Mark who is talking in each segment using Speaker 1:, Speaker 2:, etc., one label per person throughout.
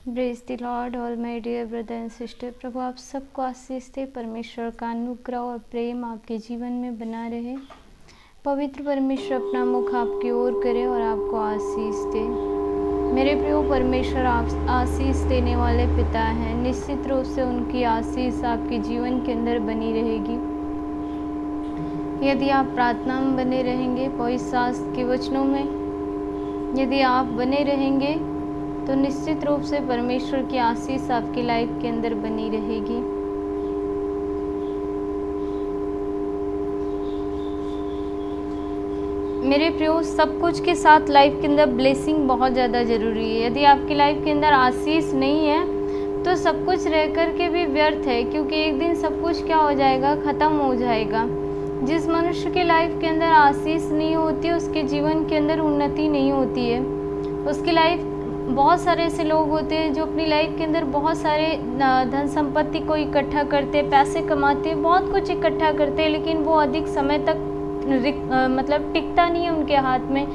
Speaker 1: Praise the Lord all my dear brother and sister. प्रभु आप सबको आशीष दे। परमेश्वर का अनुग्रह और प्रेम आपके जीवन में बना रहे। पवित्र परमेश्वर अपना मुख आपकी ओर करे और आपको आशीष दे। मेरे प्रियो, परमेश्वर आप आशीष देने वाले पिता हैं। निश्चित रूप से उनकी आशीष आपके जीवन के अंदर बनी रहेगी यदि आप प्रार्थना में बने रहेंगे, पवित्र शास्त्र के वचनों में यदि आप बने रहेंगे तो निश्चित रूप से परमेश्वर की आशीष आपकी लाइफ के अंदर बनी रहेगी। मेरे प्रियो, सब कुछ के साथ लाइफ के अंदर ब्लेसिंग बहुत ज़्यादा ज़रूरी है। यदि आपकी लाइफ के अंदर आशीष नहीं है तो सब कुछ रह कर के भी व्यर्थ है, क्योंकि एक दिन सब कुछ क्या हो जाएगा, ख़त्म हो जाएगा। जिस मनुष्य के लाइफ के अंदर आशीष नहीं होती, उसके जीवन के अंदर उन्नति नहीं होती है। उसकी लाइफ, बहुत सारे ऐसे लोग होते हैं जो अपनी लाइफ के अंदर बहुत सारे धन संपत्ति को इकट्ठा करते, पैसे कमाते, बहुत कुछ इकट्ठा करते, लेकिन वो अधिक समय तक मतलब टिकता नहीं है, उनके हाथ में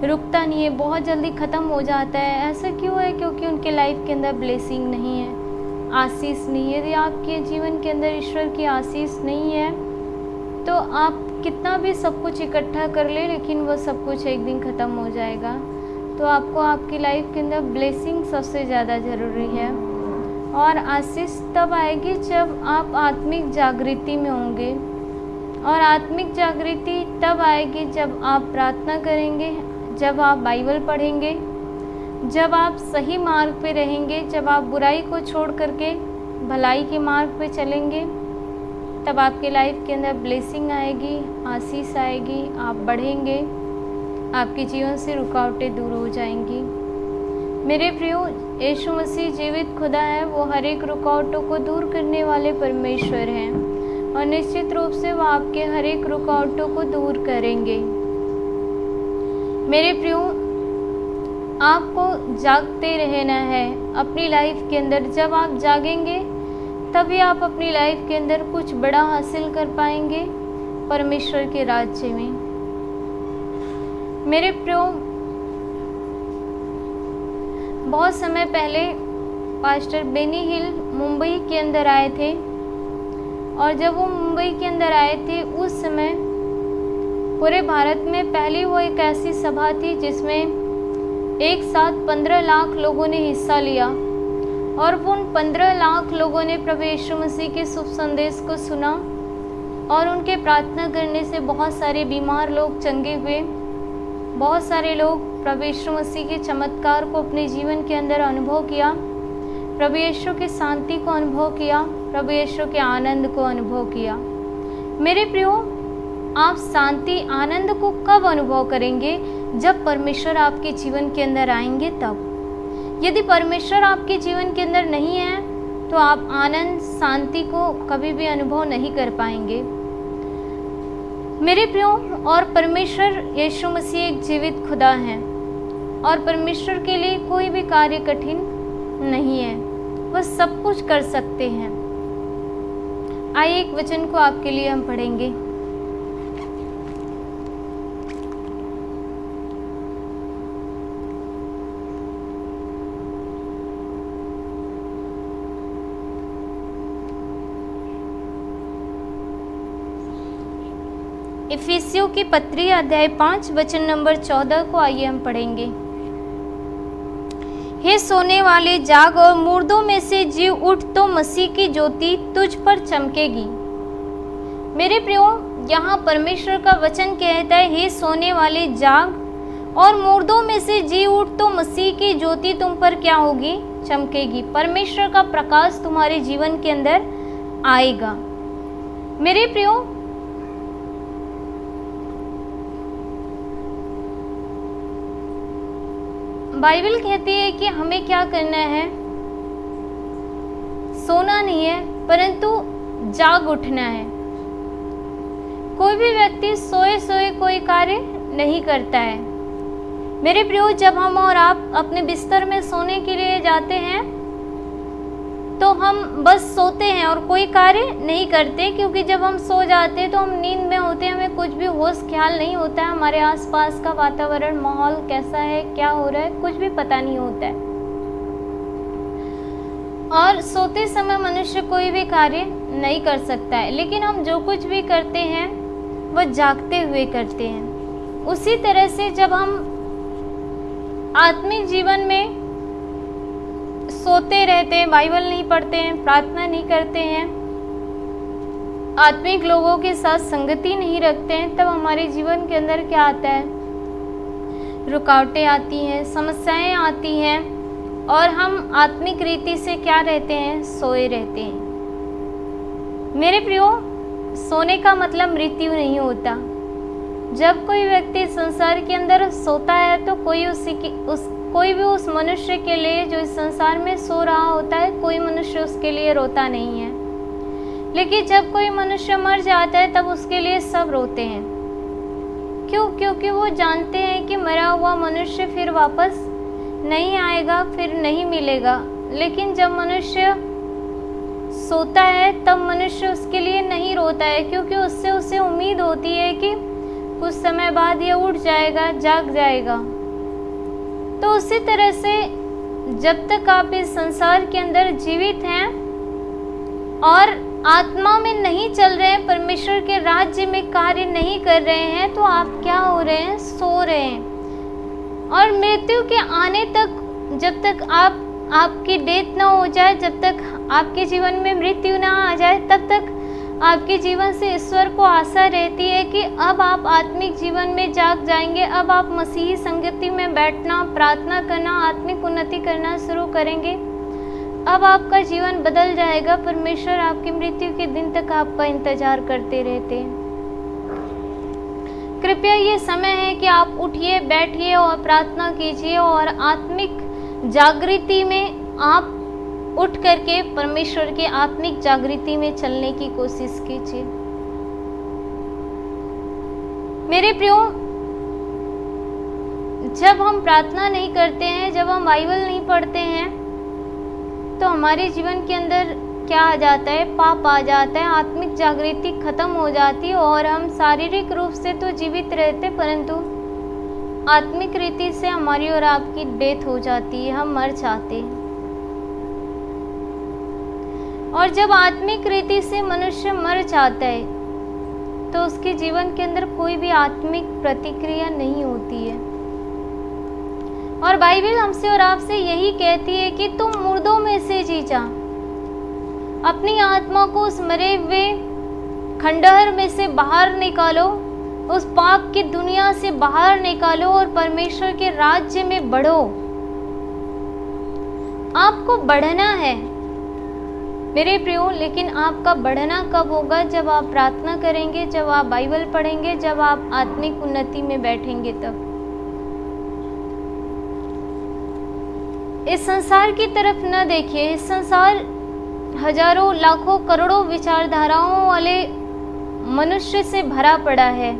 Speaker 1: रुकता नहीं है, बहुत जल्दी ख़त्म हो जाता है। ऐसा क्यों है? क्योंकि उनके लाइफ के अंदर ब्लेसिंग नहीं है, आशीष नहीं है। यदि आपके जीवन के अंदर ईश्वर की आशीष नहीं है तो आप कितना भी सब कुछ इकट्ठा कर ले, लेकिन वो सब कुछ एक दिन ख़त्म हो जाएगा। तो आपको आपकी लाइफ के अंदर ब्लेसिंग सबसे ज़्यादा ज़रूरी है। और आशीष तब आएगी जब आप आत्मिक जागृति में होंगे, और आत्मिक जागृति तब आएगी जब आप प्रार्थना करेंगे, जब आप बाइबल पढ़ेंगे, जब आप सही मार्ग पे रहेंगे, जब आप बुराई को छोड़ करके भलाई के मार्ग पे चलेंगे, तब आपके लाइफ के अंदर ब्लेसिंग आएगी, आशीष आएगी, आप बढ़ेंगे, आपके जीवन से रुकावटें दूर हो जाएंगी। मेरे प्रियो, यीशु मसीह जीवित खुदा है। वो हर एक रुकावटों को दूर करने वाले परमेश्वर हैं, और निश्चित रूप से वो आपके हर एक रुकावटों को दूर करेंगे। मेरे प्रियो, आपको जागते रहना है अपनी लाइफ के अंदर। जब आप जागेंगे तभी आप अपनी लाइफ के अंदर कुछ बड़ा हासिल कर पाएंगे परमेश्वर के राज्य में। मेरे प्रियो, बहुत समय पहले पास्टर बेनी हिल मुंबई के अंदर आए थे, और जब वो मुंबई के अंदर आए थे उस समय पूरे भारत में पहली वो एक ऐसी सभा थी जिसमें एक साथ 15 लाख लोगों ने हिस्सा लिया, और उन 15 लाख लोगों ने प्रभु यीशु मसीह के शुभ संदेश को सुना, और उनके प्रार्थना करने से बहुत सारे बीमार लोग चंगे हुए। बहुत सारे लोग प्रभु यीशु मसीह के चमत्कार को अपने जीवन के अंदर अनुभव किया, प्रभु यीशु की शांति को अनुभव किया, प्रभु यीशु के आनंद को अनुभव किया। मेरे प्रियो, आप शांति आनंद को कब अनुभव करेंगे? जब परमेश्वर आपके जीवन के अंदर आएंगे तब। यदि परमेश्वर आपके जीवन के अंदर नहीं है तो आप आनंद शांति को कभी भी अनुभव नहीं कर पाएंगे। मेरे प्रियो, और परमेश्वर यीशु मसीह एक जीवित खुदा है, और परमेश्वर के लिए कोई भी कार्य कठिन नहीं है, वह सब कुछ कर सकते हैं। आइए एक वचन को आपके लिए हम पढ़ेंगे। इफिसियों की पत्री अध्याय 5 वचन नंबर 14 को आइए हम पढ़ेंगे। हे सोने वाले, जाग और मुर्दों में से जी उठ, तो मसीह की ज्योति तुझ पर चमकेगी। मेरे प्रियो, यहाँ परमेश्वर का वचन कहता है, हे सोने वाले जाग और मुर्दों में से जी उठ, तो मसीह की ज्योति तुम पर क्या होगी? चमकेगी। परमेश्वर का प्रकाश तुम्हारे जीवन के अंदर आएगा। मेरे प्रियो, बाइबल कहती है कि हमें क्या करना है? सोना नहीं है, परंतु जाग उठना है। कोई भी व्यक्ति सोए सोए कोई कार्य नहीं करता है। मेरे प्रियो, जब हम और आप अपने बिस्तर में सोने के लिए जाते हैं तो हम बस सोते हैं और कोई कार्य नहीं करते, क्योंकि जब हम सो जाते हैं तो हम नींद में होते हैं, हमें कुछ भी होश ख्याल नहीं होता है, हमारे आसपास का वातावरण माहौल कैसा है, क्या हो रहा है, कुछ भी पता नहीं होता है। और सोते समय मनुष्य कोई भी कार्य नहीं कर सकता है, लेकिन हम जो कुछ भी करते हैं वह जागते हुए करते हैं। उसी तरह से जब हम आत्मिक जीवन में सोते रहते हैं, बाइबल नहीं पढ़ते हैं, प्रार्थना नहीं करते हैं, आत्मिक लोगों के साथ संगति नहीं रखते हैं, तब हमारे जीवन के अंदर क्या आता है? रुकावटें आती हैं, समस्याएं आती हैं और हम आत्मिक रीति से क्या रहते हैं? सोए रहते हैं। मेरे प्रियो, सोने का मतलब मृत्यु नहीं होता। जब कोई व्यक्ति संसार के अंदर सोता है तो कोई भी उस मनुष्य के लिए जो इस संसार में सो रहा होता है, कोई मनुष्य उसके लिए रोता नहीं है। लेकिन जब कोई मनुष्य मर जाता है तब उसके लिए सब रोते हैं। क्यों? क्योंकि वो जानते हैं कि मरा हुआ मनुष्य फिर वापस नहीं आएगा, फिर नहीं मिलेगा। लेकिन जब मनुष्य सोता है तब मनुष्य उसके लिए नहीं रोता है, क्योंकि उससे उसे उम्मीद होती है कि कुछ समय बाद ये उठ जाएगा, जाग जाएगा। तो उसी तरह से जब तक आप इस संसार के अंदर जीवित हैं और आत्मा में नहीं चल रहे हैं, परमेश्वर के राज्य में कार्य नहीं कर रहे हैं, तो आप क्या हो रहे हैं? सो रहे हैं। और मृत्यु के आने तक, जब तक आपकी डेथ ना हो जाए, जब तक आपके जीवन में मृत्यु ना आ जाए, तब तक आपके जीवन से ईश्वर को आशा रहती है कि अब आप आत्मिक जीवन में जाग जाएंगे, अब आप मसीही संगति में बैठना, प्रार्थना करना, आत्मिक उन्नति करना शुरू करेंगे। अब आपका जीवन बदल जाएगा। परमेश्वर आपकी मृत्यु के दिन तक आपका इंतजार करते रहते हैं। कृपया ये समय है कि आप उठिए, बैठिए और प्रार्थना कीजिए और आत्मिक जागृति में आप उठ करके परमेश्वर के आत्मिक जागृति में चलने की कोशिश कीजिए। मेरे प्रियो, जब हम प्रार्थना नहीं करते हैं, जब हम बाइबल नहीं पढ़ते हैं, तो हमारे जीवन के अंदर क्या आ जाता है? पाप आ जाता है, आत्मिक जागृति खत्म हो जाती है और हम शारीरिक रूप से तो जीवित रहते, परंतु आत्मिक रीति से हमारी और आपकी डेथ हो जाती है, हम मर जाते हैं। और जब आत्मिक रीति से मनुष्य मर जाता है तो उसके जीवन के अंदर कोई भी आत्मिक प्रतिक्रिया नहीं होती है। और बाइबल हमसे और आपसे यही कहती है कि तुम मुर्दों में से जी जा, अपनी आत्मा को उस मरे हुए खंडहर में से बाहर निकालो, उस पाप की दुनिया से बाहर निकालो और परमेश्वर के राज्य में बढ़ो। आपको बढ़ना है मेरे प्रियो, लेकिन आपका बढ़ना कब होगा? जब आप प्रार्थना करेंगे, जब आप बाइबल पढ़ेंगे, जब आप आत्मिक उन्नति में बैठेंगे तब। इस संसार की तरफ न देखिए। इस संसार हजारों, लाखों, करोड़ों विचारधाराओं वाले मनुष्य से भरा पड़ा है।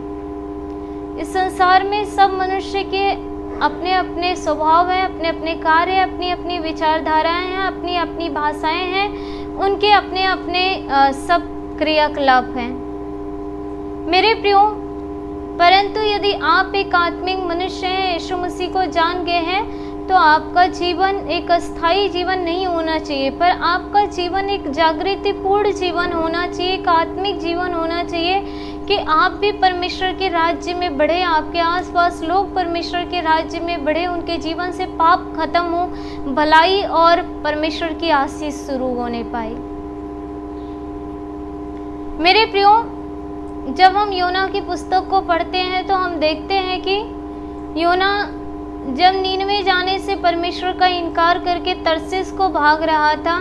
Speaker 1: इस संसार में सब मनुष्य के अपने अपने स्वभाव हैं, अपने अपने कार्य हैं, अपनी अपनी विचारधाराएं हैं, अपनी अपनी भाषाएं हैं, उनके अपने अपने सब क्रियाकलाप हैं मेरे प्रियो। परंतु यदि आप एक आत्मिक मनुष्य हैं, यीशु मसीह को जान गए हैं, तो आपका जीवन एक अस्थायी जीवन नहीं होना चाहिए, पर आपका जीवन एक जागृतिपूर्ण जीवन होना चाहिए, एक आत्मिक जीवन होना चाहिए कि आप भी परमेश्वर के राज्य में बढ़े, आपके आसपास लोग परमेश्वर के राज्य में बढ़े, उनके जीवन से पाप खत्म हो, भलाई और परमेश्वर की आशीष शुरू होने पाए। मेरे प्रियो, जब हम योना की पुस्तक को पढ़ते हैं तो हम देखते हैं कि योना जब नीनवे जाने से परमेश्वर का इनकार करके तरसीस को भाग रहा था,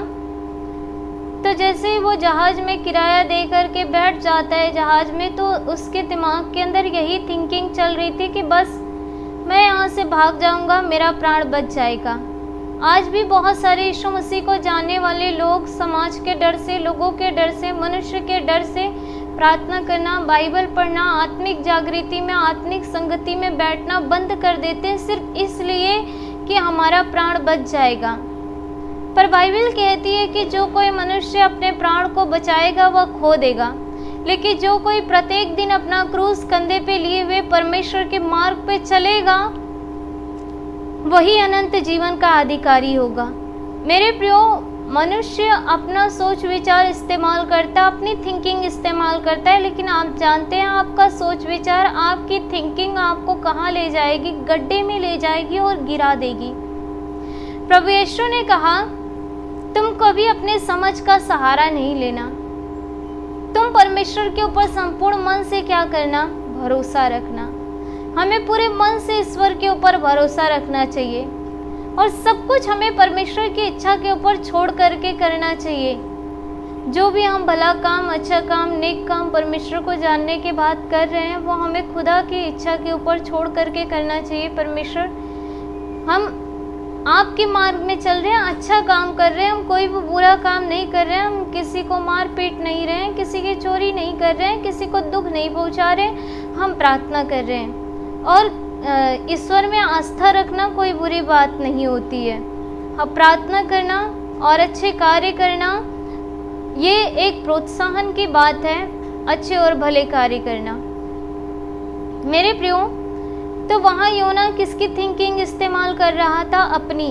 Speaker 1: तो जैसे ही वो जहाज में किराया दे करके बैठ जाता है जहाज में, तो उसके दिमाग के अंदर यही थिंकिंग चल रही थी कि बस मैं यहाँ से भाग जाऊँगा, मेरा प्राण बच जाएगा। आज भी बहुत सारे यीशु मसीह को जानने वाले लोग समाज के डर से, लोगों के डर से, मनुष्य के डर से प्रार्थना करना, बाइबल पढ़ना, आत्मिक जागृति में, आत्मिक संगति में बैठना बंद कर देते हैं, सिर्फ इसलिए कि हमारा प्राण बच जाएगा। पर बाइबल कहती है कि जो कोई मनुष्य अपने प्राण को बचाएगा वह खो देगा, लेकिन जो कोई प्रत्येक दिन अपना क्रूस कंधे पे लिए हुए परमेश्वर के मार्ग पे चलेगा वही अनंत जीवन का अधिकारी होगा। मेरे प्रियो, मनुष्य अपना सोच विचार इस्तेमाल करता है, अपनी थिंकिंग इस्तेमाल करता है, लेकिन आप जानते हैं आपका सोच विचार, आपकी थिंकिंग आपको कहाँ ले जाएगी? गड्ढे में ले जाएगी और गिरा देगी। प्रभु यीशु ने कहा, तुम कभी अपने समझ का सहारा नहीं लेना, तुम परमेश्वर के ऊपर संपूर्ण मन से क्या करना? भरोसा रखना। हमें पूरे मन से ईश्वर के ऊपर भरोसा रखना चाहिए और सब कुछ हमें परमेश्वर की इच्छा के ऊपर छोड़ करके करना चाहिए। जो भी हम भला काम, अच्छा काम, नेक काम परमेश्वर को जानने के बाद कर रहे हैं, वो हमें खुदा की इच्छा के ऊपर छोड़ करके करना चाहिए। परमेश्वर, हम आपके मार्ग में चल रहे हैं, अच्छा काम कर रहे हैं, हम कोई भी बुरा काम नहीं कर रहे हैं, हम किसी को मार पीट नहीं रहे हैं, किसी की चोरी नहीं कर रहे हैं, किसी को दुख नहीं पहुंचा रहे, हम प्रार्थना कर रहे हैं। और ईश्वर में आस्था रखना कोई बुरी बात नहीं होती है। अब प्रार्थना करना और अच्छे कार्य करना, ये एक प्रोत्साहन की बात है, अच्छे और भले कार्य करना। मेरे प्रियो, तो वहाँ योना किसकी थिंकिंग इस्तेमाल कर रहा था? अपनी।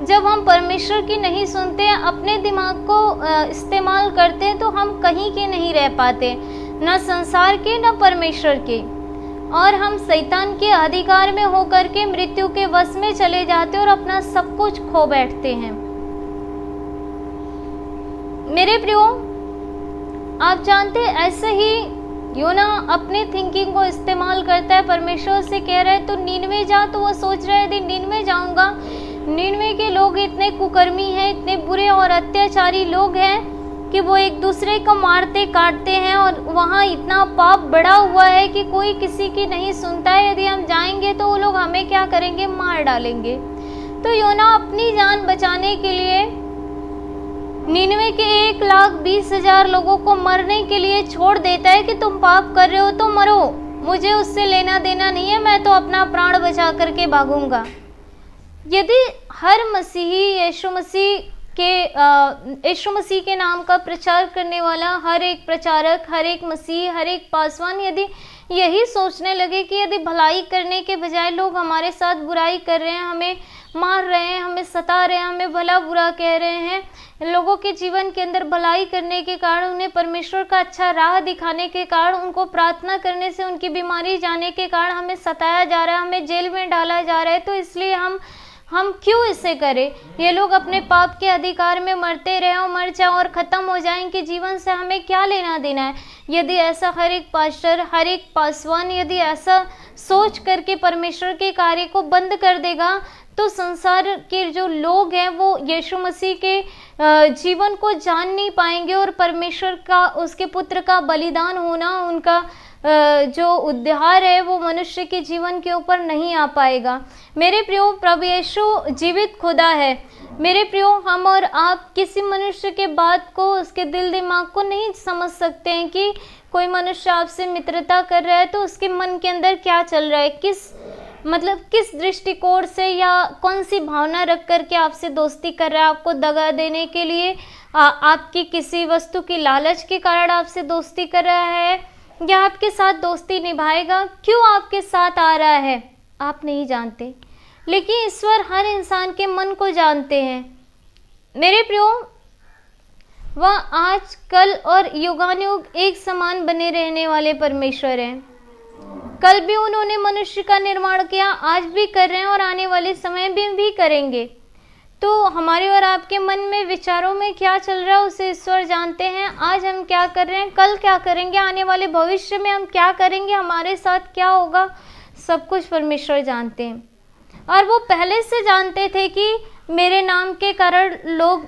Speaker 1: जब हम परमेश्वर की नहीं सुनते हैं, अपने दिमाग को इस्तेमाल करते हैं, तो हम कहीं के नहीं रह पाते, न संसार के न परमेश्वर के, और हम शैतान के अधिकार में होकर के मृत्यु के वश में चले जाते और अपना सब कुछ खो बैठते हैं। मेरे प्रियो, आप जानते ऐसे ही योना अपने थिंकिंग को इस्तेमाल करता है। परमेश्वर से कह रहा है तो नीनवे जा, तो वो सोच रहा है यदि नीनवे जाऊंगा, नीनवे के लोग इतने कुकर्मी हैं, इतने बुरे और अत्याचारी लोग हैं कि वो एक दूसरे को मारते काटते हैं, और वहाँ इतना पाप बढ़ा हुआ है कि कोई किसी की नहीं सुनता है। यदि हम जाएंगे तो वो लोग हमें क्या करेंगे? मार डालेंगे। तो योना अपनी जान बचाने के लिए नीनवे के 1,20,000 लोगों को मरने के लिए छोड़ देता है कि तुम पाप कर रहे हो तो मरो, मुझे उससे लेना देना नहीं है, मैं तो अपना प्राण बचा करके भागूंगा। यदि हर मसीही यीशु मसीह के नाम का प्रचार करने वाला हर एक प्रचारक, हर एक मसीह, हर एक पासवान यदि यही सोचने लगे कि यदि भलाई करने के बजाय लोग हमारे साथ बुराई कर रहे हैं, हमें मार रहे हैं, हमें सता रहे हैं, हमें भला बुरा कह रहे हैं, लोगों के जीवन के अंदर भलाई करने के कारण, उन्हें परमेश्वर का अच्छा राह दिखाने के कारण, उनको प्रार्थना करने से उनकी बीमारी जाने के कारण हमें सताया जा रहा है, हमें जेल में डाला जा रहा है, तो इसलिए हम क्यों इसे करें? ये लोग अपने पाप के अधिकार में मरते रहे और मर जाओ और ख़त्म हो जाए, इनके जीवन से हमें क्या लेना देना है? यदि ऐसा हर एक पास्टर, हर एक पासवान यदि ऐसा सोच करके परमेश्वर के कार्य को बंद कर देगा, तो संसार के जो लोग हैं वो यीशु मसीह के जीवन को जान नहीं पाएंगे, और परमेश्वर का, उसके पुत्र का बलिदान होना, उनका जो उद्धार है वो मनुष्य के जीवन के ऊपर नहीं आ पाएगा। मेरे प्रियो, प्रभु यीशु जीवित खुदा है। मेरे प्रियो, हम और आप किसी मनुष्य के बात को, उसके दिल दिमाग को नहीं समझ सकते हैं कि कोई मनुष्य आपसे मित्रता कर रहा है तो उसके मन के अंदर क्या चल रहा है, किस दृष्टिकोण से या कौन सी भावना रख करके आपसे दोस्ती कर रहा है। आपको दगा देने के लिए, आपकी किसी वस्तु की लालच के कारण आपसे दोस्ती कर रहा है, या आपके साथ दोस्ती निभाएगा? क्यों आपके साथ आ रहा है आप नहीं जानते, लेकिन ईश्वर हर इंसान के मन को जानते हैं। मेरे प्रियो, वह आज, कल और युगानुयुग एक समान बने रहने वाले परमेश्वर हैं। कल भी उन्होंने मनुष्य का निर्माण किया, आज भी कर रहे हैं और आने वाले समय में भी करेंगे। तो हमारे और आपके मन में, विचारों में क्या चल रहा है उसे ईश्वर जानते हैं। आज हम क्या कर रहे हैं, कल क्या करेंगे, आने वाले भविष्य में हम क्या करेंगे, हमारे साथ क्या होगा, सब कुछ परमेश्वर जानते हैं। और वो पहले से जानते थे कि मेरे नाम के कारण लोग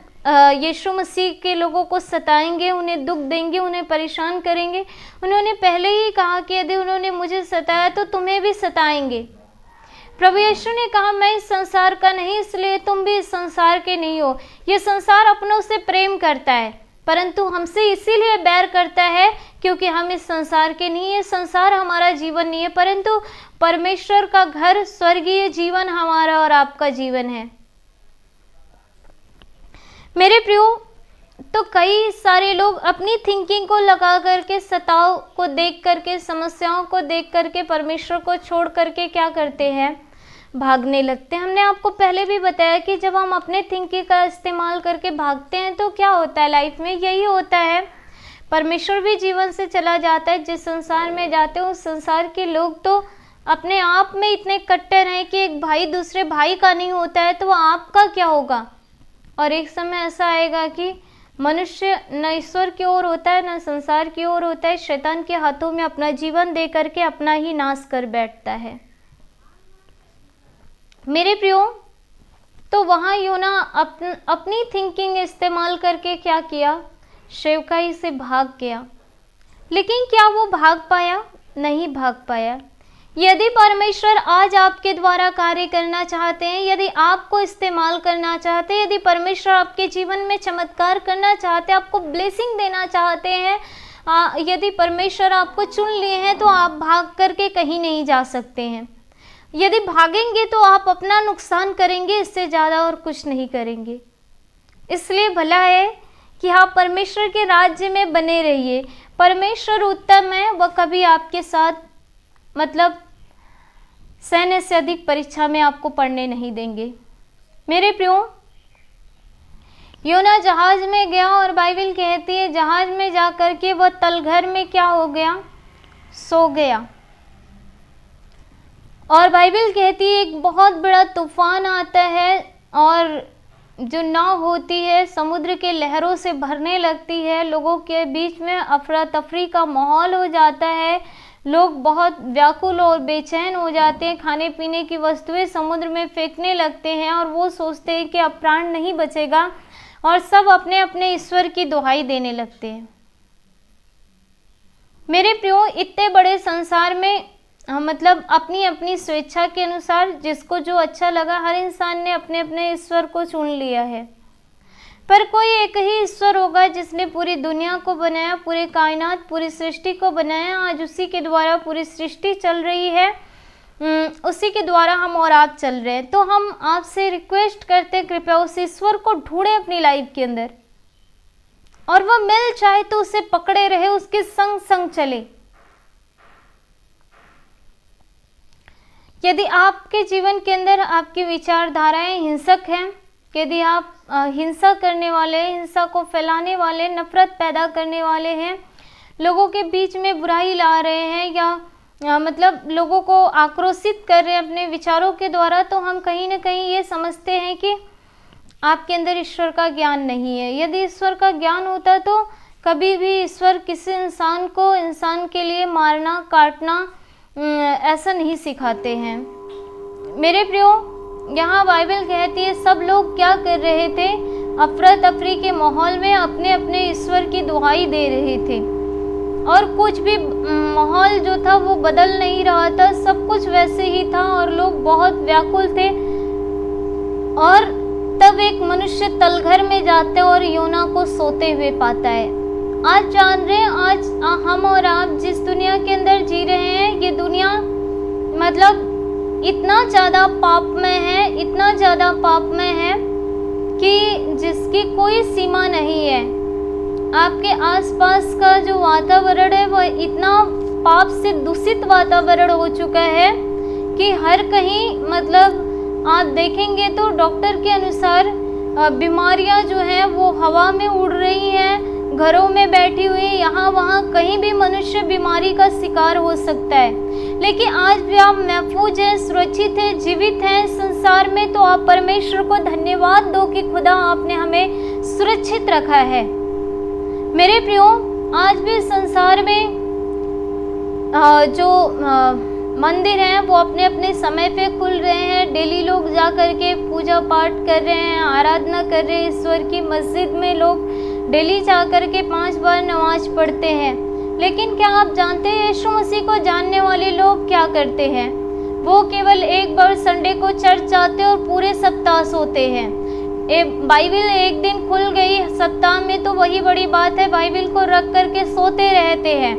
Speaker 1: यीशु मसीह के लोगों को सताएंगे, उन्हें दुख देंगे, उन्हें परेशान करेंगे। उन्होंने पहले ही कहा कि यदि उन्होंने मुझे सताया तो तुम्हें भी सताएंगे। प्रभु यीशु ने कहा, मैं इस संसार का नहीं, इसलिए तुम भी इस संसार के नहीं हो। ये संसार अपनों से प्रेम करता है, परंतु हमसे इसीलिए बैर करता है क्योंकि हम इस संसार के नहीं है। संसार हमारा जीवन नहीं है, परंतु परमेश्वर का घर, स्वर्गीय जीवन हमारा और आपका जीवन है। मेरे प्रियो, तो कई सारे लोग अपनी थिंकिंग को लगा करके, सताव को देख करके, समस्याओं को देख करके परमेश्वर को छोड़ करके क्या करते हैं? भागने लगते हैं। हमने आपको पहले भी बताया कि जब हम अपने थिंकिंग का इस्तेमाल करके भागते हैं तो क्या होता है लाइफ में, यही होता है। परमेश्वर भी जीवन से चला जाता है। जिस संसार में जाते हैं उस संसार के लोग तो अपने आप में इतने कट्टर हैं कि एक भाई दूसरे भाई का नहीं होता है, तो आपका क्या होगा। और एक समय ऐसा आएगा कि मनुष्य न ईश्वर की ओर होता है न संसार की ओर होता है, शैतान के हाथों में अपना जीवन दे करके अपना ही नाश कर बैठता है। मेरे प्रियो, तो वहाँ योना अपनी थिंकिंग इस्तेमाल करके क्या किया, सेवकाई से भाग गया। लेकिन क्या वो भाग पाया? नहीं भाग पाया। यदि परमेश्वर आज आपके द्वारा कार्य करना चाहते हैं, यदि आपको इस्तेमाल करना चाहते हैं, यदि परमेश्वर आपके जीवन में चमत्कार करना चाहते हैं, आपको ब्लेसिंग देना चाहते हैं, यदि परमेश्वर आपको चुन लिए हैं, तो आप भाग करके कहीं नहीं जा सकते हैं। यदि भागेंगे तो आप अपना नुकसान करेंगे, इससे ज़्यादा और कुछ नहीं करेंगे। इसलिए भला है कि आप परमेश्वर के राज्य में बने रहिए। परमेश्वर उत्तम है, वह कभी आपके साथ मतलब सैन्य से अधिक परीक्षा में आपको पढ़ने नहीं देंगे। मेरे प्रियो, योना जहाज में गया और बाइबल कहती है जहाज में जाकर के वह तलघर में क्या हो गया, सो गया। और बाइबल कहती है एक बहुत बड़ा तूफान आता है और जो नाव होती है समुद्र के लहरों से भरने लगती है। लोगों के बीच में अफरा तफरी का माहौल हो जाता है। लोग बहुत व्याकुल और बेचैन हो जाते हैं। खाने पीने की वस्तुएं समुद्र में फेंकने लगते हैं और वो सोचते हैं कि अब प्राण नहीं बचेगा, और सब अपने अपने ईश्वर की दुहाई देने लगते हैं। मेरे प्रियो, इतने बड़े संसार में मतलब अपनी अपनी स्वेच्छा के अनुसार जिसको जो अच्छा लगा, हर इंसान ने अपने अपने ईश्वर को चुन लिया है। पर कोई एक ही ईश्वर होगा जिसने पूरी दुनिया को बनाया, पूरे कायनात, पूरी सृष्टि को बनाया। आज उसी के द्वारा पूरी सृष्टि चल रही है, उसी के द्वारा हम और आप चल रहे हैं। तो हम आपसे रिक्वेस्ट करते, कृपया उस ईश्वर को ढूंढे अपनी लाइफ के अंदर, और वह मिल जाए तो उसे पकड़े रहे, उसके संग संग चले। यदि आपके जीवन के अंदर आपकी विचारधाराएं हिंसक हैं, यदि आप हिंसा करने वाले, हिंसा को फैलाने वाले, नफरत पैदा करने वाले हैं, लोगों के बीच में बुराई ला रहे हैं, या मतलब लोगों को आक्रोशित कर रहे हैं अपने विचारों के द्वारा, तो हम कहीं ना कहीं ये समझते हैं कि आपके अंदर ईश्वर का ज्ञान नहीं है। यदि ईश्वर का ज्ञान होता तो कभी भी ईश्वर किसी इंसान को इंसान के लिए मारना, काटना ऐसा नहीं सिखाते हैं। मेरे प्रियो, यहाँ बाइबल कहती है सब लोग क्या कर रहे थे, अफरा तफरी के माहौल में अपने अपने ईश्वर की दुहाई दे रहे थे, और कुछ भी माहौल जो था वो बदल नहीं रहा था, सब कुछ वैसे ही था और लोग बहुत व्याकुल थे। और तब एक मनुष्य तलघर में जाता है और योना को सोते हुए पाता है। आज जान रहे हैं, आज हम और आप जिस दुनिया के अंदर जी रहे हैं, ये दुनिया मतलब इतना ज़्यादा पापमय है, इतना ज़्यादा पापमय है कि जिसकी कोई सीमा नहीं है। आपके आसपास का जो वातावरण है वह इतना पाप से दूषित वातावरण हो चुका है कि हर कहीं मतलब आप देखेंगे तो डॉक्टर के अनुसार बीमारियां जो हैं वो हवा में उड़ रही हैं, घरों में बैठी हुई, यहाँ वहाँ कहीं भी मनुष्य बीमारी का शिकार हो सकता है। लेकिन आज भी आप महफूज हैं, सुरक्षित हैं, जीवित हैं संसार में, तो आप परमेश्वर को धन्यवाद दो कि खुदा आपने हमें सुरक्षित रखा है। मेरे प्रियो, आज भी संसार में जो मंदिर हैं वो अपने अपने समय पे खुल रहे हैं। डेली लोग जा कर के पूजा पाठ कर रहे हैं, आराधना कर रहे हैं ईश्वर की। मस्जिद में लोग डेली जा कर के 5 बार नमाज पढ़ते हैं। लेकिन क्या आप जानते हैं यीशु मसीह को जानने वाले लोग क्या करते हैं? वो केवल एक बार संडे को चर्च जाते और पूरे सप्ताह सोते हैं। बाइबल एक दिन खुल गई सप्ताह में तो वही बड़ी बात है, बाइबल को रख करके सोते रहते हैं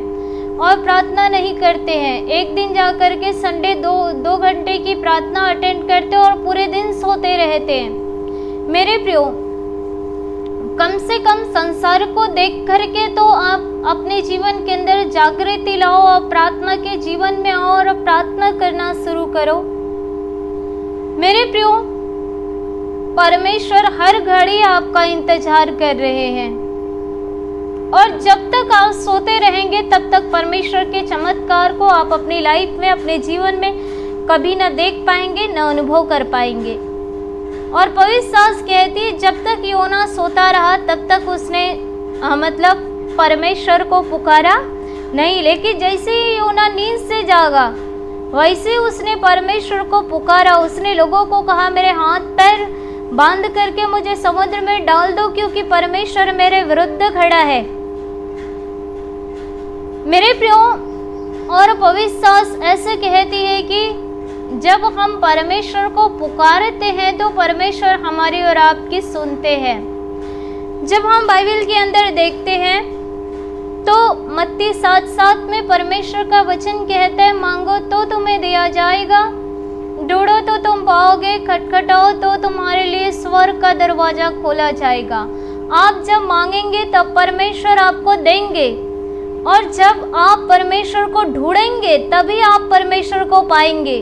Speaker 1: और प्रार्थना नहीं करते हैं। एक दिन जा कर के संडे 2 घंटे की प्रार्थना अटेंड करते और पूरे दिन सोते रहते हैं। मेरे प्रियो, कम से कम संसार को देख करके तो आप अपने जीवन के अंदर जागृति लाओ और प्रार्थना के जीवन में आओ और प्रार्थना करना शुरू करो। मेरे प्रियो, परमेश्वर हर घड़ी आपका इंतजार कर रहे हैं और जब तक आप सोते रहेंगे तब तक परमेश्वर के चमत्कार को आप अपनी लाइफ में, अपने जीवन में कभी न देख पाएंगे, न अनुभव कर पाएंगे। और पवित्र शास्त्र कहती है जब तक योना सोता रहा तब तक उसने मतलब परमेश्वर को पुकारा नहीं, लेकिन जैसे ही योना नींद से जागा वैसे उसने परमेश्वर को पुकारा। उसने लोगों को कहा मेरे हाथ पैर बांध करके मुझे समुद्र में डाल दो क्योंकि परमेश्वर मेरे विरुद्ध खड़ा है। मेरे प्रियो, और पवित्र शास्त्र ऐसे कहती है कि जब हम परमेश्वर को पुकारते हैं तो परमेश्वर हमारी और आपकी सुनते हैं। जब हम बाइबल के अंदर देखते हैं तो मत्ती 7:7 में परमेश्वर का वचन कहता है मांगो तो तुम्हें दिया जाएगा, ढूंढो तो तुम पाओगे, खटखटाओ तो तुम्हारे लिए स्वर्ग का दरवाजा खोला जाएगा। आप जब मांगेंगे तब परमेश्वर आपको देंगे और जब आप परमेश्वर को ढूंढेंगे तभी आप परमेश्वर को पाएंगे।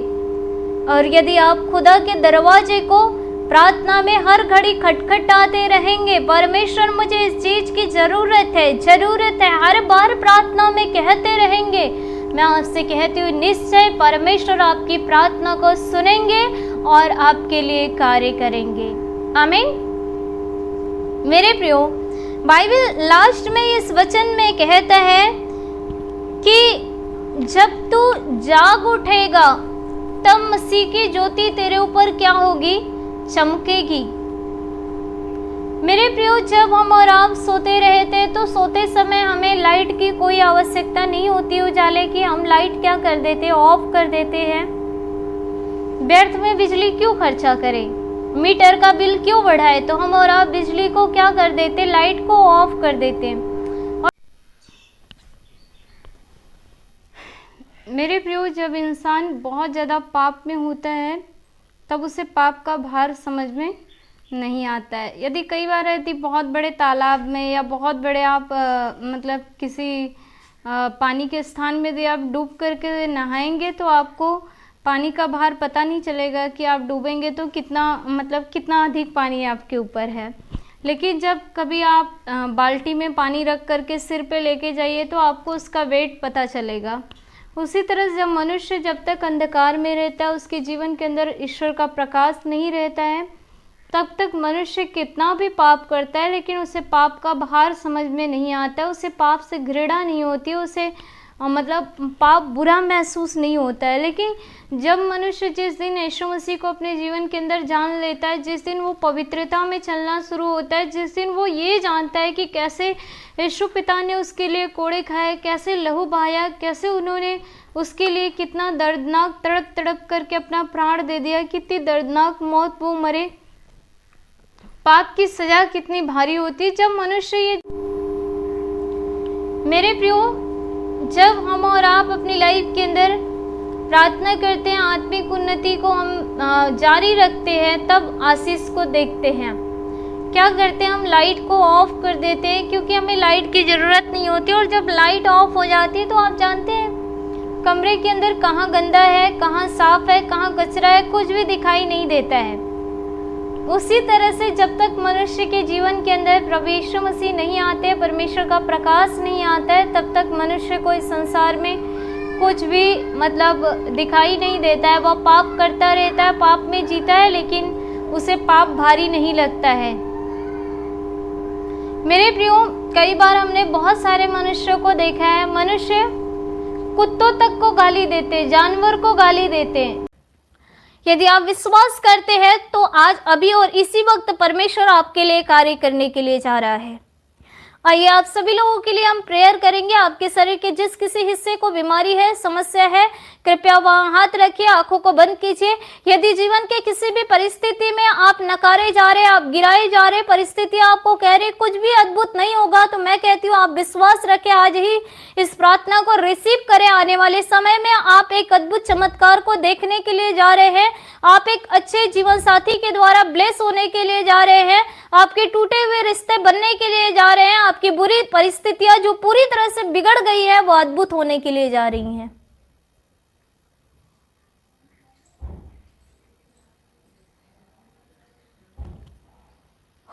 Speaker 1: और यदि आप खुदा के दरवाजे को प्रार्थना में हर घड़ी खटखटाते रहेंगे, परमेश्वर मुझे इस चीज की जरूरत है, हर बार प्रार्थना में कहते रहेंगे, मैं आपसे कहती हूँ निश्चय परमेश्वर आपकी प्रार्थना को सुनेंगे और आपके लिए कार्य करेंगे। आमीन। मेरे प्रियो, बाइबल लास्ट में इस वचन में कहता है कि जब तू जाग उठेगा तब मसीह की ज्योति तेरे ऊपर क्या होगी? चमकेगी। मेरे प्रियो, जब हम और आप सोते रहते तो सोते समय हमें लाइट की कोई आवश्यकता नहीं होती उजाले की। हम लाइट क्या कर देते हैं? ऑफ कर देते हैं। व्यर्थ में बिजली क्यों खर्चा करें? मीटर का बिल क्यों बढ़ाए? तो हम और आप बिजली को क्या कर देते? लाइट को ऑफ कर देते हैं। मेरे प्रियो, जब इंसान बहुत ज़्यादा पाप में होता है तब उसे पाप का भार समझ में नहीं आता है। यदि कई बार यदि बहुत बड़े तालाब में या बहुत बड़े आप मतलब किसी पानी के स्थान में यदि आप डूब करके नहाएंगे तो आपको पानी का भार पता नहीं चलेगा कि आप डूबेंगे तो कितना अधिक पानी आपके ऊपर है। लेकिन जब कभी आप बाल्टी में पानी रख करके सिर पे लेके जाइए तो आपको उसका वेट पता चलेगा। उसी तरह जब मनुष्य जब तक अंधकार में रहता है, उसके जीवन के अंदर ईश्वर का प्रकाश नहीं रहता है, तब तक मनुष्य कितना भी पाप करता है लेकिन उसे पाप का भार समझ में नहीं आता है, उसे पाप से घृणा नहीं होती, उसे पाप बुरा महसूस नहीं होता है। लेकिन जब मनुष्य जिस दिन यीशु मसीह को अपने जीवन के अंदर जान लेता है, जिस दिन वो पवित्रता में चलना शुरू होता है, जिस दिन वो ये जानता है कि कैसे यीशु पिता ने उसके लिए कोड़े खाए, कैसे लहू बहाया, कैसे उन्होंने उसके लिए कितना दर्दनाक तड़प तड़प करके अपना प्राण दे दिया, कितनी दर्दनाक मौत वो मरे, पाप की सजा कितनी भारी होती। जब मनुष्य ये मेरे प्रियो, जब हम और आप अपनी लाइफ के अंदर प्रार्थना करते हैं, आत्मिक उन्नति को हम जारी रखते हैं, तब आशीष को देखते हैं। क्या करते हैं? हम लाइट को ऑफ कर देते हैं क्योंकि हमें लाइट की ज़रूरत नहीं होती। और जब लाइट ऑफ हो जाती है तो आप जानते हैं कमरे के अंदर कहाँ गंदा है, कहाँ साफ है, कहाँ कचरा है, कुछ भी दिखाई नहीं देता है। उसी तरह से जब तक मनुष्य के जीवन के अंदर प्रभु यीशु मसीह नहीं आते, परमेश्वर का प्रकाश नहीं आता है, तब तक मनुष्य को इस संसार में कुछ भी दिखाई नहीं देता है। वह पाप करता रहता है, पाप में जीता है, लेकिन उसे पाप भारी नहीं लगता है। मेरे प्रियो, कई बार हमने बहुत सारे मनुष्यों को देखा है, मनुष्य कुत्तों तक को गाली देते, जानवर को गाली देते। यदि आप विश्वास करते हैं तो आज अभी और इसी वक्त परमेश्वर आपके लिए कार्य करने के लिए जा रहा है। आइए आप सभी लोगों के लिए हम प्रेयर करेंगे। आपके शरीर के जिस किसी हिस्से को बीमारी है, समस्या है, कृपया वहां हाथ रखिए, आंखों को बंद कीजिए। यदि जीवन के किसी भी परिस्थिति में आप नकारे जा रहे, आप गिराए जा रहे, परिस्थिति आपको कह रही कुछ भी अद्भुत नहीं होगा, तो मैं कहती हूँ आप विश्वास रखें, आज ही इस प्रार्थना को रिसीव करें। आने वाले समय में आप एक अद्भुत चमत्कार को देखने के लिए जा रहे हैं। आप एक अच्छे जीवन साथी के द्वारा ब्लेस होने के लिए जा रहे हैं। आपके टूटे हुए रिश्ते बनने के लिए जा रहे हैं। आपकी बुरी परिस्थितियां जो पूरी तरह से बिगड़ गई है वो अद्भुत होने के लिए जा रही हैं।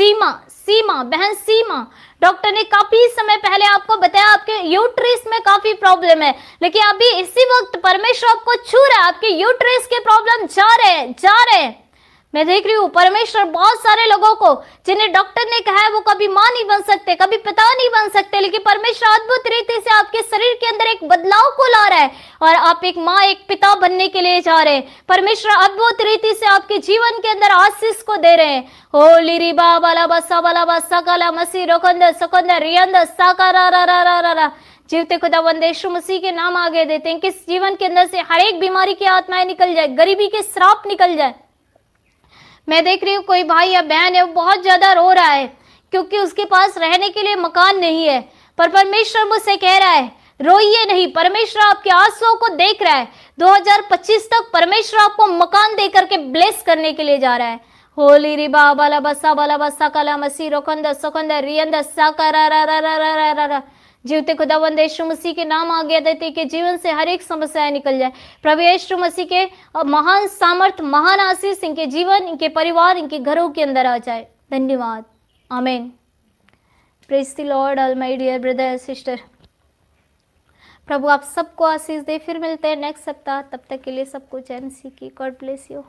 Speaker 2: सीमा, सीमा, बहन सीमा, डॉक्टर ने काफी समय पहले आपको बताया आपके यूट्रस में काफी प्रॉब्लम है, लेकिन अभी इसी वक्त परमेश्वर आपको छू रहा है, आपके यूट्रस के प्रॉब्लम जा रहे हैं। मैं देख रही हूँ परमेश्वर बहुत सारे लोगों को जिन्हें डॉक्टर ने कहा है वो कभी माँ नहीं बन सकते, कभी पिता नहीं बन सकते, लेकिन परमेश्वर अद्भुत रीति से आपके शरीर के अंदर एक बदलाव को ला रहा है और आप एक माँ एक पिता बनने के लिए जा रहे हैं। परमेश्वर अद्भुत रीति से आपके जीवन के अंदर आशीष को दे रहे हैं। होली रिबा बाला बसा बाला बसा काला मसी रोकंद सकंद रियंद साकारा जीवते खुदावंद यीशु मसीह के नाम आगे देते हैं कि इस जीवन के अंदर से हर एक बीमारी की आत्माएं निकल जाए, गरीबी के श्राप निकल जाए। मैं देख रही हूँ कोई भाई या बहन है वो बहुत ज्यादा रो रहा है क्योंकि उसके पास रहने के लिए मकान नहीं है, पर परमेश्वर मुझसे कह रहा है रोइए नहीं, परमेश्वर आपके आंसुओं को देख रहा है। 2025 तक परमेश्वर आपको मकान दे करके ब्लेस करने के लिए जा रहा है। होली रिबा बाला बसा काला मसी रोकंद सकंद रियंद साकारा जीवते खुदावंद यीशु मसीह के नाम आज्ञा देते कि जीवन से हर एक समस्याएं निकल जाए। प्रभु यीशु मसीह के महान सामर्थ, महान आशीष इनके जीवन, इनके परिवार, इनके घरों के अंदर आ जाए। धन्यवाद, आमीन। Praise the Lord all my dear brother and sister. प्रभु आप सबको आशीष दे। फिर मिलते हैं नेक्स्ट सप्ताह, तब तक के लिए सबको जय मसीह की। God bless you.